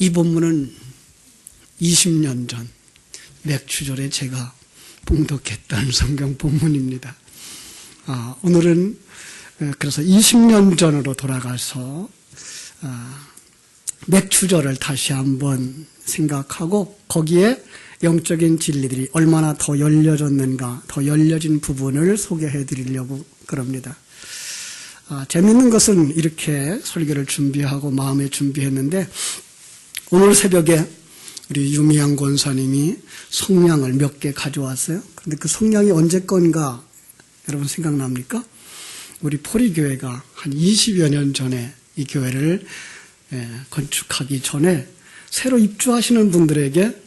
이 본문은 20년 전 맥추절에 제가 봉독했던 성경 본문입니다. 오늘은 그래서 20년 전으로 돌아가서 맥추절을 다시 한번 생각하고 거기에 영적인 진리들이 얼마나 더 열려졌는가, 더 열려진 부분을 소개해 드리려고 그럽니다. 재밌는 것은 이렇게 설교를 준비하고 마음에 준비했는데 오늘 새벽에 우리 유미양 권사님이 성냥을 몇 개 가져왔어요. 그런데 그 성냥이 언제 건가 여러분 생각납니까? 우리 포리교회가 한 20여 년 전에 이 교회를 건축하기 전에 새로 입주하시는 분들에게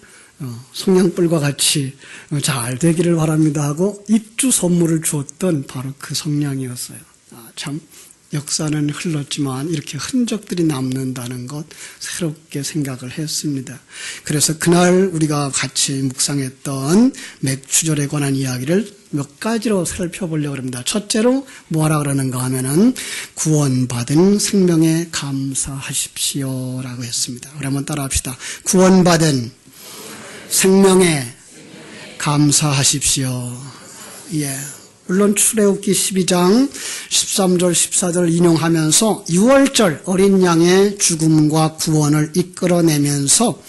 성냥불과 같이 잘 되기를 바랍니다 하고 입주 선물을 주었던 바로 그 성냥이었어요. 참 역사는 흘렀지만 이렇게 흔적들이 남는다는 것 새롭게 생각을 했습니다. 그래서 그날 우리가 같이 묵상했던 맥추절에 관한 이야기를 몇 가지로 살펴보려고 합니다. 첫째로 뭐라 그러는가 하면은 구원받은 생명에 감사하십시오라고 했습니다. 우리 한번 따라 합시다. 구원받은 생명에 감사하십시오. 예. 물론 출애굽기 12장 13절 14절 인용하면서 6월절 어린 양의 죽음과 구원을 이끌어내면서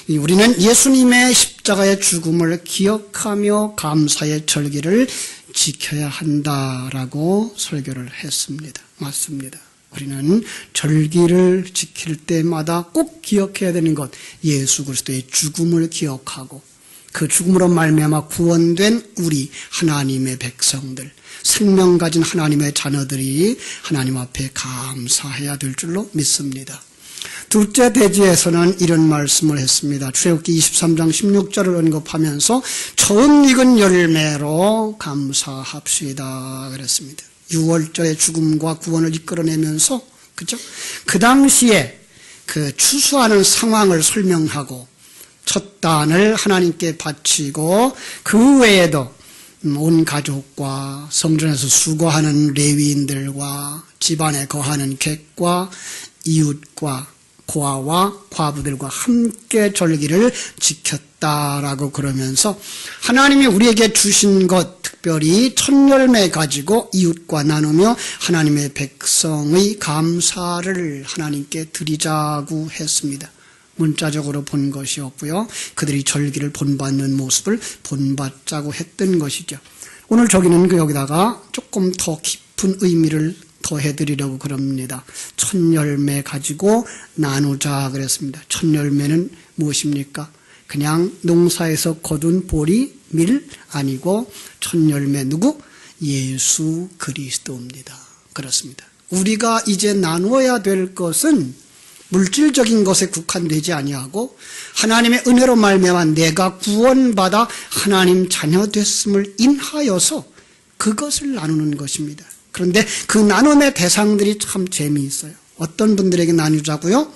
우리는 예수님의 십자가의 죽음을 기억하며 감사의 절기를 지켜야 한다라고 설교를 했습니다. 맞습니다. 우리는 절기를 지킬 때마다 꼭 기억해야 되는 것, 예수 그리스도의 죽음을 기억하고 그 죽음으로 말미암아 구원된 우리 하나님의 백성들, 생명 가진 하나님의 자녀들이 하나님 앞에 감사해야 될 줄로 믿습니다. 둘째 대지에서는 이런 말씀을 했습니다. 출애굽기 23장 16절을 언급하면서 처음 익은 열매로 감사합시다 그랬습니다. 6월절의 죽음과 구원을 이끌어내면서 그죠? 그 당시에 그 추수하는 상황을 설명하고 첫 단을 하나님께 바치고 그 외에도 온 가족과 성전에서 수고하는 레위인들과 집안에 거하는 객과 이웃과 고아와 과부들과 함께 절기를 지켰다라고 그러면서 하나님이 우리에게 주신 것 특별히 첫 열매 가지고 이웃과 나누며 하나님의 백성의 감사를 하나님께 드리자고 했습니다. 문자적으로 본 것이었고요. 그들이 절기를 본받는 모습을 본받자고 했던 것이죠. 오늘 저기는 여기다가 조금 더 깊은 의미를 더해드리려고 그럽니다. 첫 열매 가지고 나누자 그랬습니다. 첫 열매는 무엇입니까? 그냥 농사에서 거둔 보리, 밀 아니고 첫 열매 누구? 예수 그리스도입니다. 그렇습니다. 우리가 이제 나누어야 될 것은 물질적인 것에 국한되지 아니하고 하나님의 은혜로 말미암아 내가 구원받아 하나님 자녀 됐음을 인하여서 그것을 나누는 것입니다. 그런데 그 나눔의 대상들이 참 재미있어요. 어떤 분들에게 나누자고요?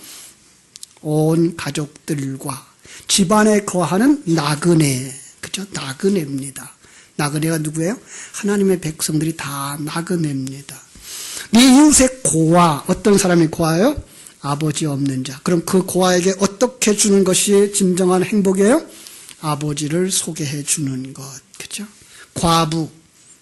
온 가족들과 집안에 거하는 나그네, 그죠? 나그네입니다. 나그네가 누구예요? 하나님의 백성들이 다 나그네입니다. 네 이웃의 고아, 어떤 사람이 고아예요? 아버지 없는 자. 그럼 그 고아에게 어떻게 주는 것이 진정한 행복이에요? 아버지를 소개해 주는 것, 그죠? 과부,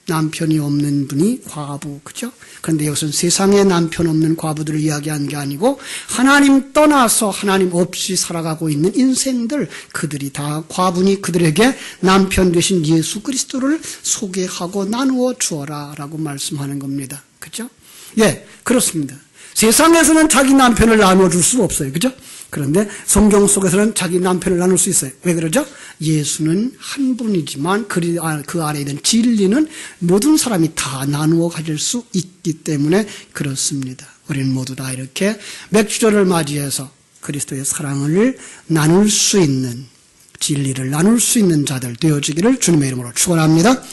남편이 없는 분이 과부, 그죠? 그런데 이것은 세상에 남편 없는 과부들을 이야기하는 게 아니고 하나님 떠나서 하나님 없이 살아가고 있는 인생들, 그들이 다 과부니 그들에게 남편 되신 예수 그리스도를 소개하고 나누어 주어라 라고 말씀하는 겁니다. 그죠? 예, 그렇습니다. 세상에서는 자기 남편을 나눠줄 수 없어요. 그죠? 그런데 성경 속에서는 자기 남편을 나눌 수 있어요. 왜 그러죠? 예수는 한 분이지만 그 안에 있는 진리는 모든 사람이 다 나누어 가질 수 있기 때문에 그렇습니다. 우리는 모두 다 이렇게 맥주절을 맞이해서 그리스도의 사랑을 나눌 수 있는, 진리를 나눌 수 있는 자들 되어지기를 주님의 이름으로 축원합니다.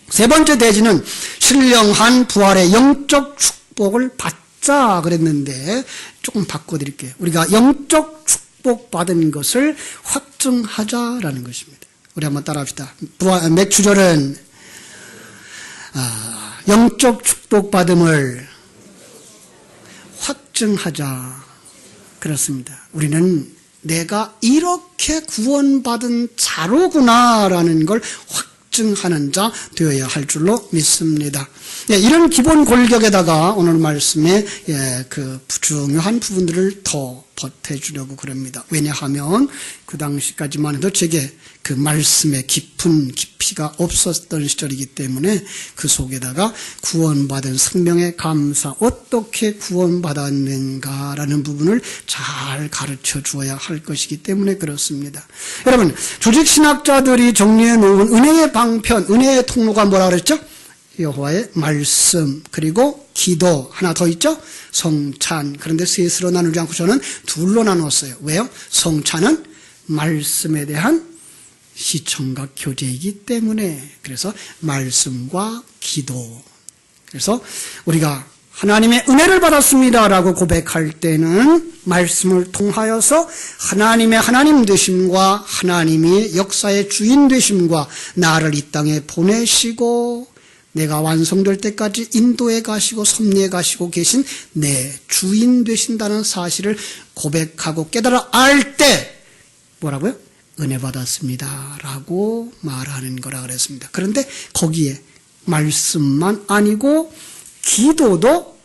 세 번째 대지는 신령한 부활의 영적 축복을 받자 그랬는데 조금 바꿔드릴게요. 우리가 영적 축복 받은 것을 확증하자라는 것입니다. 우리 한번 따라합시다. 맥추절은 영적 축복 받음을 확증하자. 그렇습니다. 우리는 내가 이렇게 구원받은 자로구나라는 걸 확증하는 자 되어야 할 줄로 믿습니다. 예, 이런 기본 골격에다가 오늘 말씀에 그 중요한 부분들을 더 보태주려고 그럽니다. 왜냐하면 그 당시까지만 해도 제게 그 말씀의 깊은 깊이가 없었던 시절이기 때문에 그 속에다가 구원받은 생명의 감사, 어떻게 구원받았는가라는 부분을 잘 가르쳐 주어야 할 것이기 때문에 그렇습니다. 여러분, 조직신학자들이 정리해 놓은 은혜의 방편, 은혜의 통로가 뭐라 그랬죠? 여호와의 말씀, 그리고 기도, 하나 더 있죠? 성찬. 그런데 셋으로 나누지 않고 저는 둘로 나눴어요. 왜요? 성찬은 말씀에 대한 시청각 교제이기 때문에, 그래서 말씀과 기도. 그래서 우리가 하나님의 은혜를 받았습니다라고 고백할 때는 말씀을 통하여서 하나님의 하나님 되심과 하나님이 역사의 주인 되심과 나를 이 땅에 보내시고 내가 완성될 때까지 인도에 가시고 섭리에 가시고 계신 내 주인 되신다는 사실을 고백하고 깨달아 알 때 뭐라고요? 은혜 받았습니다 라고 말하는 거라 그랬습니다. 그런데 거기에 말씀만 아니고 기도도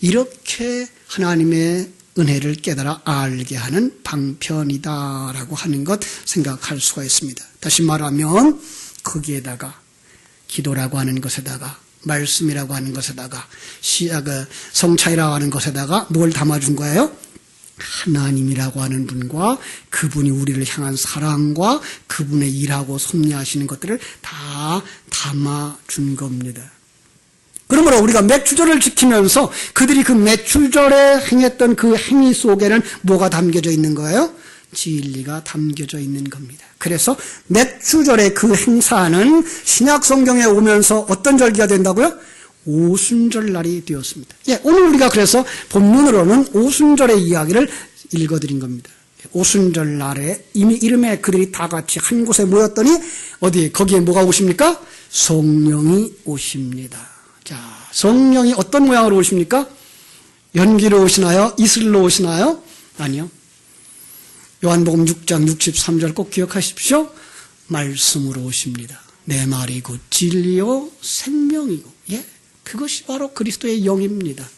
이렇게 하나님의 은혜를 깨달아 알게 하는 방편이다라고 하는 것 생각할 수가 있습니다. 다시 말하면 거기에다가 기도라고 하는 것에다가 말씀이라고 하는 것에다가 성찬이라고 하는 것에다가 뭘 담아준 거예요? 하나님이라고 하는 분과 그분이 우리를 향한 사랑과 그분의 일하고 섭리하시는 것들을 다 담아준 겁니다. 그러므로 우리가 맥주절을 지키면서 그들이 그 맥주절에 행했던 그 행위 속에는 뭐가 담겨져 있는 거예요? 진리가 담겨져 있는 겁니다. 그래서 맥주절의 그 행사는 신약 성경에 오면서 어떤 절기가 된다고요? 오순절 날이 되었습니다. 예, 오늘 우리가 그래서 본문으로는 오순절의 이야기를 읽어드린 겁니다. 오순절 날에 이미 이름에 그들이 다 같이 한 곳에 모였더니 거기에 뭐가 오십니까? 성령이 오십니다. 자, 성령이 어떤 모양으로 오십니까? 연기로 오시나요? 이슬로 오시나요? 아니요. 요한복음 6장 63절 꼭 기억하십시오. 말씀으로 오십니다. 내 말이 곧 진리요 생명이고, 예, 그것이 바로 그리스도의 영입니다.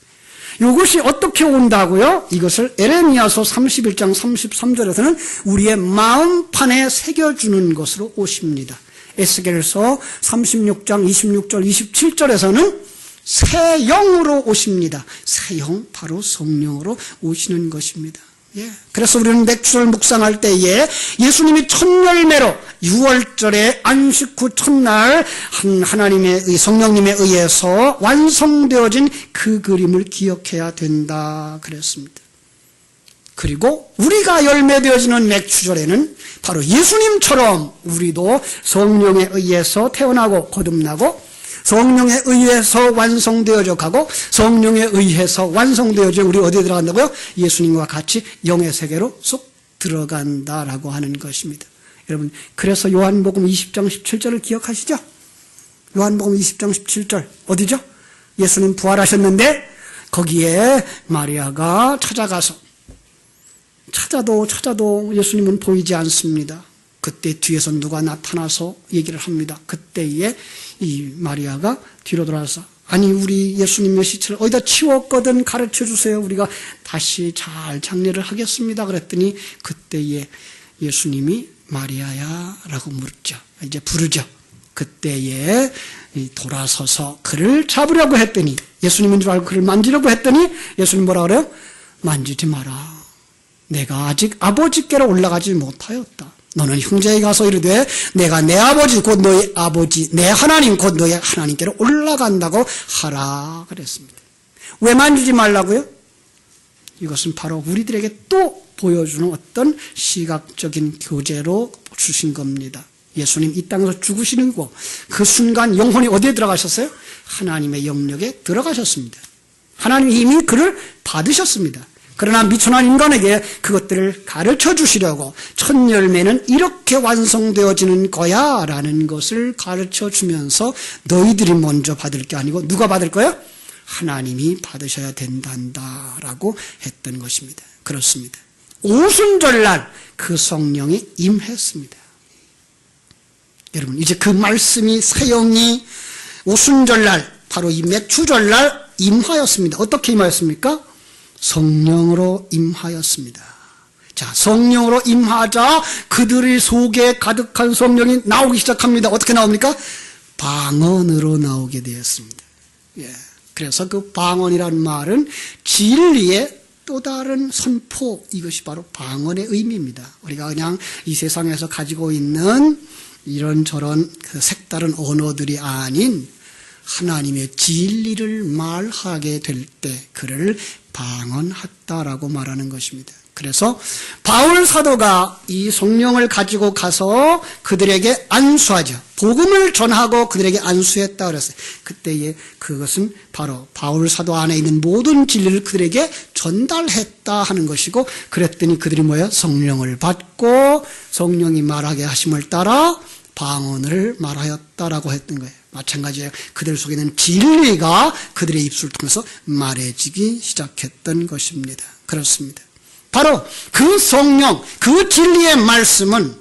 이것이 어떻게 온다고요? 이것을 에레미야서 31장 33절에서는 우리의 마음판에 새겨주는 것으로 오십니다. 에스겔서 36장 26절 27절에서는 새 영으로 오십니다. 새 영, 바로 성령으로 오시는 것입니다. 예. 그래서 우리는 맥주를 묵상할 때에 예수님이 첫 열매로 6월절에 안식 후 첫날 하나님의 성령님에 의해서 완성되어진 그 그림을 기억해야 된다 그랬습니다. 그리고 우리가 열매되어지는 맥주절에는 바로 예수님처럼 우리도 성령에 의해서 태어나고 거듭나고 성령에 의해서 완성되어져 가고 성령에 의해서 완성되어져 우리 어디에 들어간다고요? 예수님과 같이 영의 세계로 쏙 들어간다라고 하는 것입니다. 여러분, 그래서 요한복음 20장 17절을 기억하시죠? 요한복음 20장 17절 어디죠? 예수님 부활하셨는데 거기에 마리아가 찾아도 예수님은 보이지 않습니다. 그때 뒤에서 누가 나타나서 얘기를 합니다. 그때에 이 마리아가 뒤로 돌아서 아니 우리 예수님의 시체를 어디다 치웠거든 가르쳐 주세요. 우리가 다시 잘 장례를 하겠습니다. 그랬더니 그때에 예수님이 마리아야 라고 물었죠. 이제 부르죠. 그때에 돌아서서 그를 잡으려고 했더니 예수님인 줄 알고 그를 만지려고 했더니 예수님 뭐라 그래요? 만지지 마라. 내가 아직 아버지께로 올라가지 못하였다. 너는 형제에 가서 이르되 내가 내 아버지 곧 너의 아버지 내 하나님 곧 너의 하나님께로 올라간다고 하라 그랬습니다. 왜 만지지 말라고요? 이것은 바로 우리들에게 또 보여주는 어떤 시각적인 교제로 주신 겁니다. 예수님 이 땅에서 죽으시는 거 그 순간 영혼이 어디에 들어가셨어요? 하나님의 영역에 들어가셨습니다. 하나님이 이미 그를 받으셨습니다. 그러나 미천한 인간에게 그것들을 가르쳐 주시려고 첫 열매는 이렇게 완성되어지는 거야 라는 것을 가르쳐 주면서 너희들이 먼저 받을 게 아니고 누가 받을 거야? 하나님이 받으셔야 된단다라고 했던 것입니다. 그렇습니다. 오순절날 그 성령이 임했습니다. 여러분, 이제 그 말씀이 사형이 오순절날, 바로 이 맥추절날 임하였습니다. 어떻게 임하였습니까? 성령으로 임하였습니다. 자, 성령으로 임하자 그들의 속에 가득한 성령이 나오기 시작합니다. 어떻게 나옵니까? 방언으로 나오게 되었습니다. 예. 그래서 그 방언이라는 말은 진리의 또 다른 선포, 이것이 바로 방언의 의미입니다. 우리가 그냥 이 세상에서 가지고 있는 이런저런 그 색다른 언어들이 아닌 하나님의 진리를 말하게 될 때 그를 방언했다라고 말하는 것입니다. 그래서 바울 사도가 이 성령을 가지고 가서 그들에게 안수하죠. 복음을 전하고 그들에게 안수했다 그랬어요. 그때에 그것은 바로 바울 사도 안에 있는 모든 진리를 그들에게 전달했다 하는 것이고, 그랬더니 그들이 뭐예요? 성령을 받고 성령이 말하게 하심을 따라 방언을 말하였다라고 했던 거예요. 마찬가지예요. 그들 속에 있는 진리가 그들의 입술을 통해서 말해지기 시작했던 것입니다. 그렇습니다. 바로 그 성령, 그 진리의 말씀은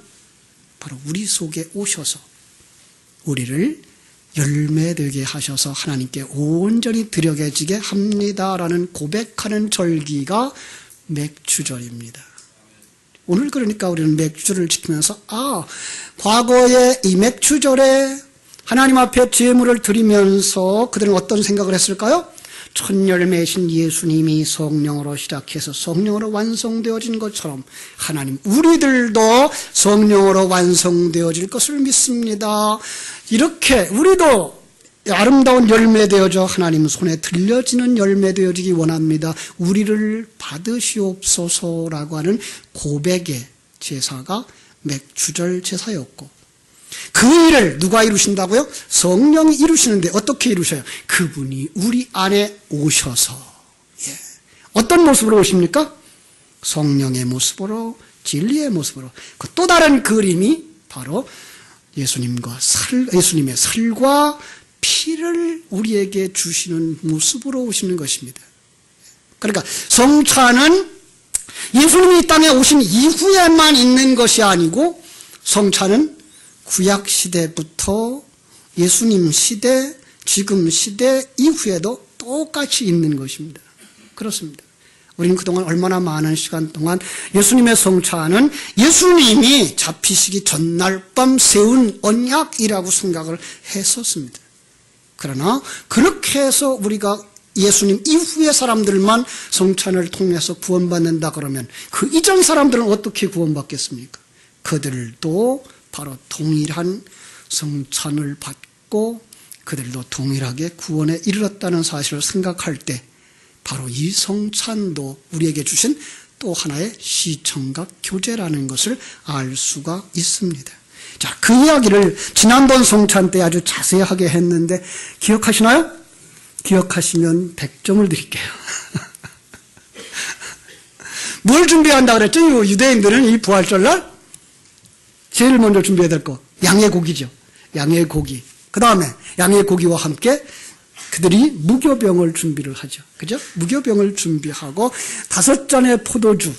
바로 우리 속에 오셔서 우리를 열매되게 하셔서 하나님께 온전히 드려지게 합니다라는 고백하는 절기가 맥추절입니다. 오늘 그러니까 우리는 맥추절을 지키면서 과거에 이 맥추절에 하나님 앞에 제물을 드리면서 그들은 어떤 생각을 했을까요? 첫 열매이신 예수님이 성령으로 시작해서 성령으로 완성되어진 것처럼 하나님, 우리들도 성령으로 완성되어질 것을 믿습니다. 이렇게 우리도 아름다운 열매 되어져 하나님 손에 들려지는 열매 되어지기 원합니다. 우리를 받으시옵소서라고 하는 고백의 제사가 맥추절 제사였고, 그 일을 누가 이루신다고요? 성령이 이루시는데 어떻게 이루셔요? 그분이 우리 안에 오셔서, 어떤 모습으로 오십니까? 성령의 모습으로, 진리의 모습으로. 그 또 다른 그림이 바로 예수님의 살과 피를 우리에게 주시는 모습으로 오시는 것입니다. 그러니까 성찬은 예수님이 이 땅에 오신 이후에만 있는 것이 아니고, 성찬은 구약 시대부터 예수님 시대, 지금 시대 이후에도 똑같이 있는 것입니다. 그렇습니다. 우리는 그동안 얼마나 많은 시간 동안 예수님의 성찬은 예수님이 잡히시기 전날 밤 세운 언약이라고 생각을 했었습니다. 그러나 그렇게 해서 우리가 예수님 이후의 사람들만 성찬을 통해서 구원받는다 그러면 그 이전 사람들은 어떻게 구원받겠습니까? 그들도 바로 동일한 성찬을 받고 그들도 동일하게 구원에 이르렀다는 사실을 생각할 때 바로 이 성찬도 우리에게 주신 또 하나의 시청각 교제라는 것을 알 수가 있습니다. 자, 그 이야기를 지난번 성찬 때 아주 자세하게 했는데 기억하시나요? 기억하시면 100점을 드릴게요. 뭘 준비한다고 그랬죠? 유대인들은 이 부활절날 제일 먼저 준비해야 될 거, 양의 고기죠. 양의 고기. 그 다음에 양의 고기와 함께 그들이 무교병을 준비를 하죠. 그죠? 무교병을 준비하고 5잔의 포도주.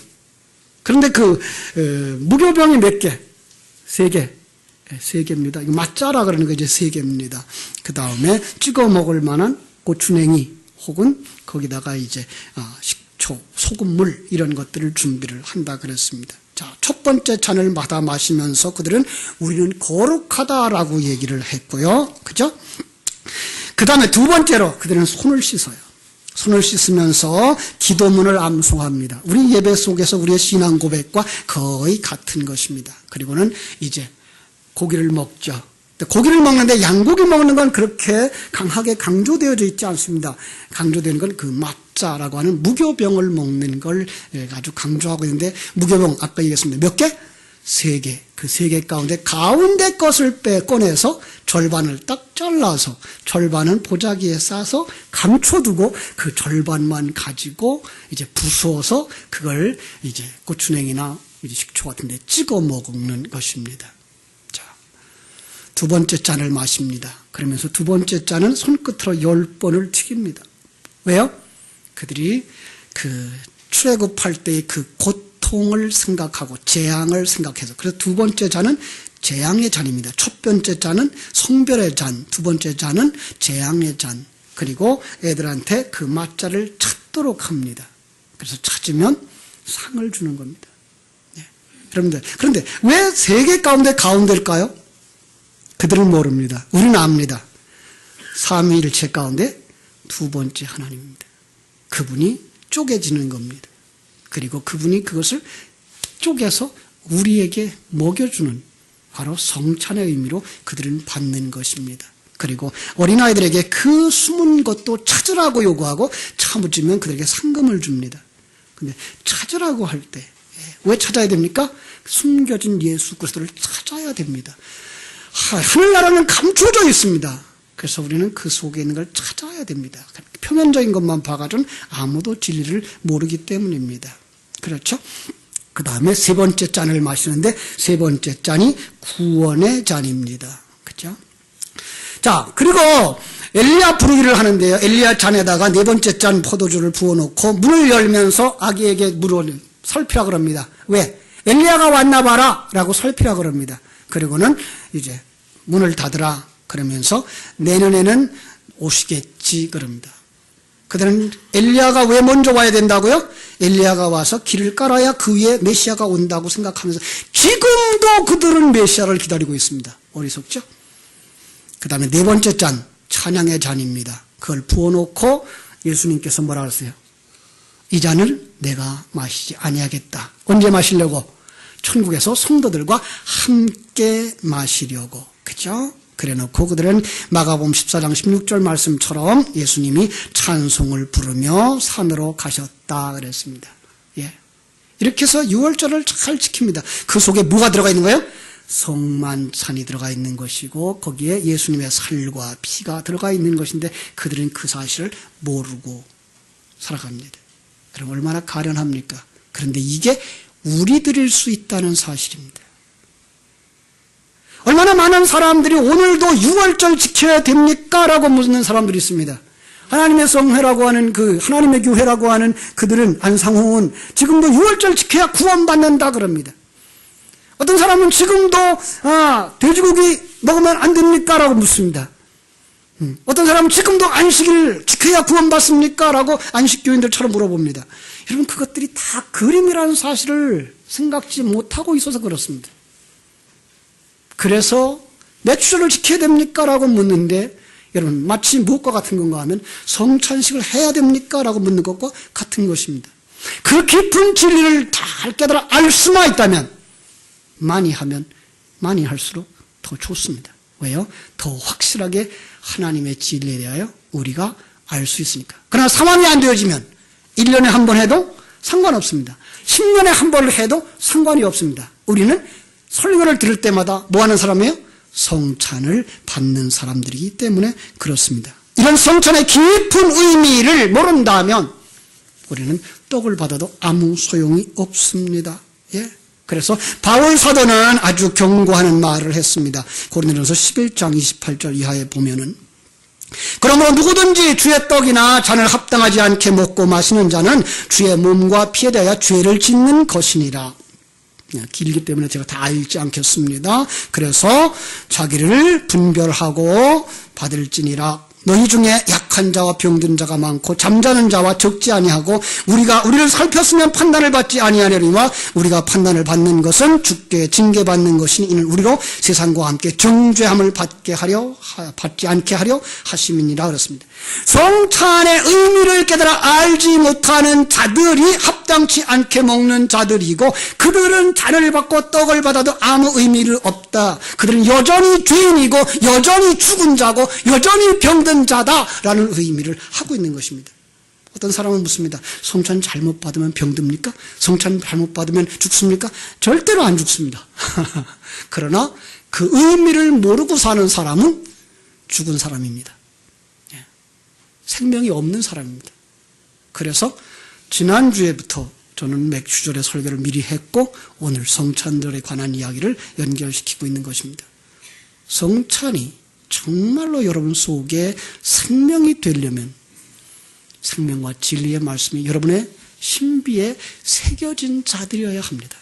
그런데 그 무교병이 몇 개? 3개. 3개입니다. 이거 맞자라 그러는 거 이제 3개입니다. 그 다음에 찍어 먹을 만한 고추냉이 혹은 거기다가 이제 식초, 소금물 이런 것들을 준비를 한다 그랬습니다. 자, 첫 번째 잔을 받아 마시면서 그들은 우리는 거룩하다라고 얘기를 했고요. 그죠? 그 다음에 두 번째로 그들은 손을 씻어요. 손을 씻으면서 기도문을 암송합니다. 우리 예배 속에서 우리의 신앙 고백과 거의 같은 것입니다. 그리고는 이제 고기를 먹죠. 고기를 먹는데 양고기 먹는 건 그렇게 강하게 강조되어져 있지 않습니다. 강조되는 건 그 맞자라고 하는 무교병을 먹는 걸 아주 강조하고 있는데, 무교병 아까 얘기했습니다. 몇 개? 3개. 그 3개 가운데 가운데 것을 꺼내서 절반을 딱 잘라서 절반은 보자기에 싸서 감춰두고 그 절반만 가지고 이제 부수어서 그걸 이제 고추냉이나 이제 식초 같은 데 찍어 먹는 것입니다. 두 번째 잔을 마십니다. 그러면서 두 번째 잔은 손끝으로 10번을 튀깁니다. 왜요? 그들이 그 출애굽할 때의 그 고통을 생각하고 재앙을 생각해서, 그래서 두 번째 잔은 재앙의 잔입니다. 첫 번째 잔은 성별의 잔, 두 번째 잔은 재앙의 잔. 그리고 애들한테 그 맛자를 찾도록 합니다. 그래서 찾으면 상을 주는 겁니다. 네. 여러분들, 그런데 왜 세 개 가운데 가운데일까요? 그들은 모릅니다. 우리는 압니다. 삼위일체 가운데 두 번째 하나님입니다. 그분이 쪼개지는 겁니다. 그리고 그분이 그것을 쪼개서 우리에게 먹여주는 바로 성찬의 의미로 그들은 받는 것입니다. 그리고 어린아이들에게 그 숨은 것도 찾으라고 요구하고 참으면 그들에게 상금을 줍니다. 근데 찾으라고 할 때 왜 찾아야 됩니까? 숨겨진 예수 그리스도를 찾아야 됩니다. 하늘나라는 감춰져 있습니다. 그래서 우리는 그 속에 있는 걸 찾아야 됩니다. 표면적인 것만 봐가지고는 아무도 진리를 모르기 때문입니다. 그렇죠? 그 다음에 세 번째 잔을 마시는데 세 번째 잔이 구원의 잔입니다. 그렇죠? 자, 그리고 엘리야 부르기를 하는데요. 엘리야 잔에다가 네 번째 잔 포도주를 부어놓고 문을 열면서 아기에게 물을 살피라 그럽니다. 왜? 엘리야가 왔나 봐라 라고 살피라 그럽니다. 그리고는 이제 문을 닫으라 그러면서 내년에는 오시겠지 그럽니다. 그들은 엘리야가 왜 먼저 와야 된다고요? 엘리야가 와서 길을 깔아야 그 위에 메시아가 온다고 생각하면서 지금도 그들은 메시아를 기다리고 있습니다. 어리석죠? 그 다음에 네 번째 잔, 찬양의 잔입니다. 그걸 부어놓고 예수님께서 뭐라 하세요? 이 잔을 내가 마시지 아니하겠다. 언제 마시려고? 천국에서 성도들과 함께 마시려고. 그죠? 그래 놓고 그들은 마가복음 14장 16절 말씀처럼 예수님이 찬송을 부르며 산으로 가셨다 그랬습니다. 예. 이렇게 해서 유월절을 잘 지킵니다. 그 속에 뭐가 들어가 있는 거예요? 성만찬이 들어가 있는 것이고 거기에 예수님의 살과 피가 들어가 있는 것인데 그들은 그 사실을 모르고 살아갑니다. 그럼 얼마나 가련합니까? 그런데 이게 우리들일 수 있다는 사실입니다. 얼마나 많은 사람들이 오늘도 유월절 지켜야 됩니까? 라고 묻는 사람들이 있습니다. 하나님의 성회라고 하는 하나님의 교회라고 하는 그들은, 안상홍은 지금도 유월절 지켜야 구원받는다 그럽니다. 어떤 사람은 지금도, 돼지고기 먹으면 안 됩니까? 라고 묻습니다. 어떤 사람은 지금도 안식일 지켜야 구원받습니까? 라고 안식교인들처럼 물어봅니다. 여러분, 그것들이 다 그림이라는 사실을 생각지 못하고 있어서 그렇습니다. 그래서 몇 주를 지켜야 됩니까? 라고 묻는데 여러분 마치 무엇과 같은 건가 하면 성찬식을 해야 됩니까? 라고 묻는 것과 같은 것입니다. 그 깊은 진리를 잘 깨달아 알 수만 있다면 많이 하면 많이 할수록 더 좋습니다. 왜요? 더 확실하게 하나님의 진리에 대하여 우리가 알 수 있으니까. 그러나 상황이 안 되어지면 1년에 한 번 해도 상관없습니다. 10년에 한 번을 해도 상관이 없습니다. 우리는 설교를 들을 때마다 뭐 하는 사람이에요? 성찬을 받는 사람들이기 때문에 그렇습니다. 이런 성찬의 깊은 의미를 모른다면 우리는 떡을 받아도 아무 소용이 없습니다. 예? 그래서 바울 사도는 아주 경고하는 말을 했습니다. 고린도전서 11장 28절 이하에 보면은 그러므로 누구든지 주의 떡이나 잔을 합당하지 않게 먹고 마시는 자는 주의 몸과 피에 대하여 죄를 짓는 것이니라. 길기 때문에 제가 다 읽지 않겠습니다. 그래서 자기를 분별하고 받을지니라. 너희 중에 약한 자와 병든 자가 많고 잠자는 자와 적지 아니하고 우리를 살폈으면 판단을 받지 아니하려니와 우리가 판단을 받는 것은 주께 징계받는 것이니 이는 우리로 세상과 함께 정죄함을 받지 않게 하려 하심이니라 그렇습니다. 성찬의 의미를 깨달아 알지 못하는 자들이 합당치 않게 먹는 자들이고 그들은 잔을 받고 떡을 받아도 아무 의미를 없다. 그들은 여전히 죄인이고 여전히 죽은 자고 여전히 병든 자다라는 의미를 하고 있는 것입니다. 어떤 사람은 묻습니다. 성찬 잘못 받으면 병듭니까? 성찬 잘못 받으면 죽습니까? 절대로 안 죽습니다. 그러나 그 의미를 모르고 사는 사람은 죽은 사람입니다. 생명이 없는 사람입니다. 그래서 지난주에부터 저는 맥주절의 설교를 미리 했고 오늘 성찬절에 관한 이야기를 연결시키고 있는 것입니다. 성찬이 정말로 여러분 속에 생명이 되려면 생명과 진리의 말씀이 여러분의 신비에 새겨진 자들이어야 합니다.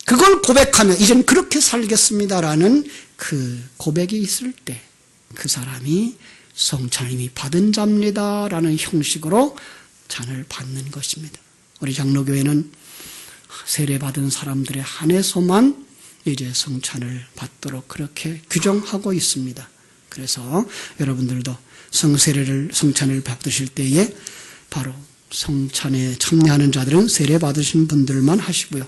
그걸 고백하며 이젠 그렇게 살겠습니다라는 그 고백이 있을 때 그 사람이 성찬을 이미 받은 자입니다라는 형식으로 잔을 받는 것입니다. 우리 장로교회는 세례받은 사람들에 한해서만 이제 성찬을 받도록 그렇게 규정하고 있습니다. 그래서 여러분들도 성찬을 받으실 때에 바로 성찬에 참여하는 자들은 세례받으신 분들만 하시고요.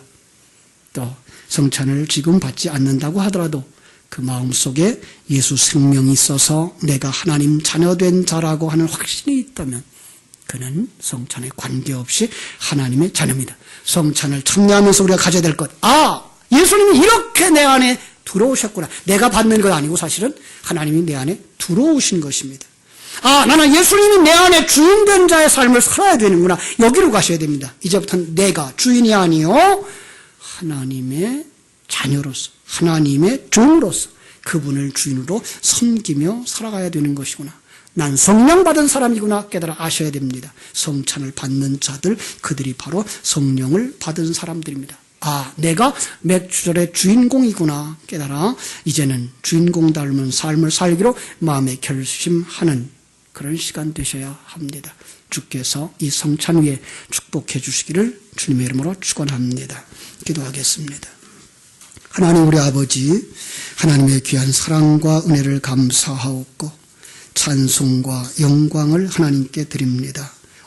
또 성찬을 지금 받지 않는다고 하더라도 그 마음속에 예수 생명이 있어서 내가 하나님 자녀된 자라고 하는 확신이 있다면 그는 성찬에 관계없이 하나님의 자녀입니다. 성찬을 참여하면서 우리가 가져야 될 것. 예수님이 이렇게 내 안에 들어오셨구나. 내가 받는 것 아니고 사실은 하나님이 내 안에 들어오신 것입니다. 나는 예수님이 내 안에 주인된 자의 삶을 살아야 되는구나. 여기로 가셔야 됩니다. 이제부터는 내가 주인이 아니요 하나님의 자녀로서 하나님의 종으로서 그분을 주인으로 섬기며 살아가야 되는 것이구나. 난 성령 받은 사람이구나 깨달아 아셔야 됩니다. 성찬을 받는 자들 그들이 바로 성령을 받은 사람들입니다. 내가 맥주절의 주인공이구나 깨달아 이제는 주인공 닮은 삶을 살기로 마음에 결심하는 그런 시간 되셔야 합니다. 주께서 이 성찬 위에 축복해 주시기를 주님의 이름으로 축원합니다. 기도하겠습니다. 하나님 우리 아버지, 하나님의 귀한 사랑과 은혜를 감사하옵고 찬송과 영광을 하나님께 드립니다.